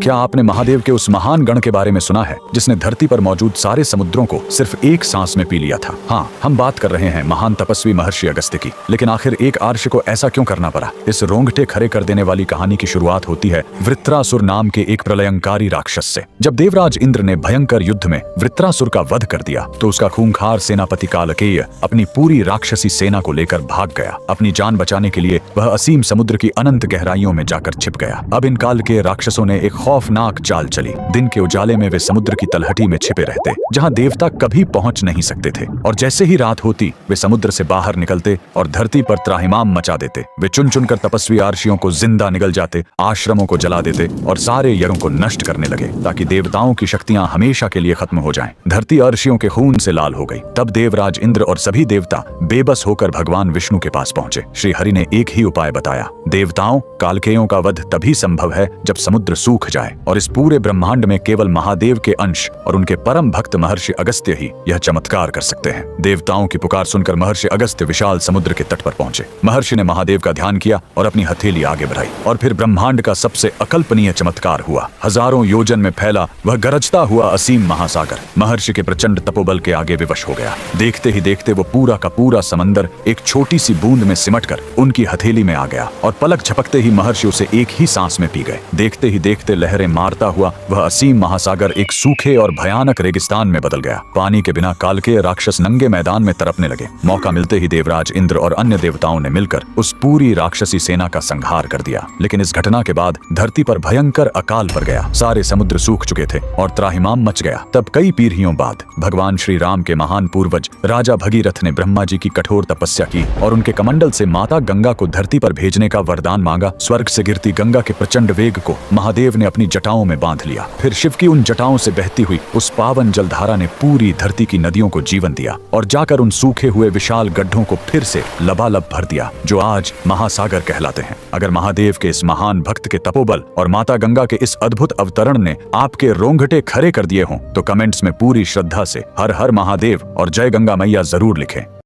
क्या आपने महादेव के उस महान गण के बारे में सुना है जिसने धरती पर मौजूद सारे समुद्रों को सिर्फ एक सांस में पी लिया था? हाँ, हम बात कर रहे हैं महान तपस्वी महर्षि अगस्त्य की। लेकिन आखिर एक आर्ष को ऐसा क्यों करना पड़ा? इस रोंगटे खड़े कर देने वाली कहानी की शुरुआत होती है वृत्रासुर नाम के एक प्रलयंकारी राक्षस से। जब देवराज इंद्र ने भयंकर युद्ध में वृत्रासुर का वध कर दिया तो उसका खूंखार सेनापति कालकेय अपनी पूरी राक्षसी सेना को लेकर भाग गया। अपनी जान बचाने के लिए वह असीम समुद्र की अनंत गहराइयों में जाकर छिप गया। अब इन काल के राक्षसों ने एक खौफनाक चाल चली। दिन के उजाले में वे समुद्र की तलहटी में छिपे रहते, जहां देवता कभी पहुंच नहीं सकते थे, और जैसे ही रात होती वे समुद्र से बाहर निकलते और धरती पर त्राहिमाम मचा देते। वे चुन चुनकर तपस्वी आर्षियों को जिंदा निगल जाते, आश्रमों को जला देते और सारे यज्ञों को नष्ट करने लगे ताकि देवताओं की शक्तियां हमेशा के लिए खत्म हो जाएं। धरती आर्षियों के खून से लाल हो गई। तब देवराज इंद्र और सभी देवता बेबस होकर भगवान विष्णु के पास पहुंचे। श्री हरि ने एक ही उपाय बताया, देवताओं, कालकेयों का वध तभी संभव है जब समुद्र सूख जाए, और इस पूरे ब्रह्मांड में केवल महादेव के अंश और उनके परम भक्त महर्षि अगस्त्य ही यह चमत्कार कर सकते हैं। देवताओं की पुकार सुनकर महर्षि अगस्त्य विशाल समुद्र के तट पर पहुंचे। महर्षि ने महादेव का ध्यान किया और अपनी हथेली आगे बढ़ाई, और फिर ब्रह्मांड का सबसे अकल्पनीय चमत्कार हुआ। हजारों योजन में फैला वह गरजता हुआ असीम महासागर महर्षि के प्रचंड तपोबल के आगे विवश हो गया। देखते ही देखते वो पूरा का पूरा समंदर एक छोटी सी बूंद में सिमटकर उनकी हथेली में आ गया, और पलक झपकते ही महर्षि उसे एक ही सांस में पी गए। देखते ही देखते लहरें मारता हुआ वह असीम महासागर एक सूखे और भयानक रेगिस्तान में बदल गया। पानी के बिना कालकेय राक्षस नंगे मैदान में तड़पने लगे। मौका मिलते ही देवराज इंद्र और अन्य देवताओं ने मिलकर उस पूरी राक्षसी सेना का संहार कर दिया। लेकिन इस घटना के बाद धरती पर भयंकर अकाल पड़ गया। सारे समुद्र सूख चुके थे और त्राहिमाम मच गया। तब कई पीढ़ियों बाद भगवान श्री राम के महान पूर्वज राजा भगीरथ ने ब्रह्मा जी की कठोर तपस्या की और उनके कमंडल से माता गंगा को धरती पर भेजने का वरदान मांगा। स्वर्ग से गिरती गंगा के प्रचंड वेग को महादेव ने अपनी जटाओं में बांध लिया। फिर शिव की उन जटाओं से बहती हुई उस पावन जलधारा ने पूरी धरती की नदियों को जीवन दिया और जाकर उन सूखे हुए विशाल गड्ढों को फिर से लबालब भर दिया, जो आज महासागर कहलाते हैं। अगर महादेव के इस महान भक्त के तपोबल और माता गंगा के इस अद्भुत अवतरण ने आपके रोंगटे खड़े कर दिए हों तो कमेंट्स में पूरी श्रद्धा से हर हर महादेव और जय गंगा मैया जरूर लिखें।